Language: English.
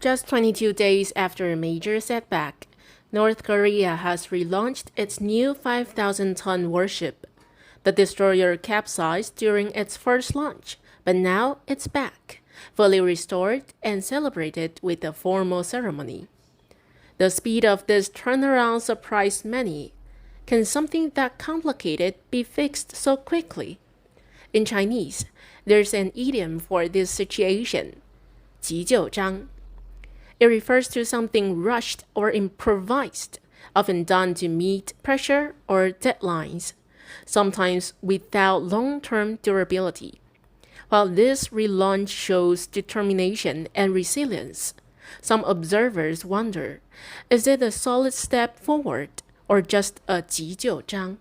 Just 22 days after a major setback, North Korea has relaunched its new 5,000-ton warship. The destroyer capsized during its first launch, but now it's back, fully restored and celebrated with a formal ceremony. The speed of this turnaround surprised many. Can something that complicated be fixed so quickly? In Chinese, there's an idiom for this situation, 急救章. It refers to something rushed or improvised, often done to meet pressure or deadlines, sometimes without long-term durability. While this relaunch shows determination and resilience, some observers wonder, is it a solid step forward or just a 急救章?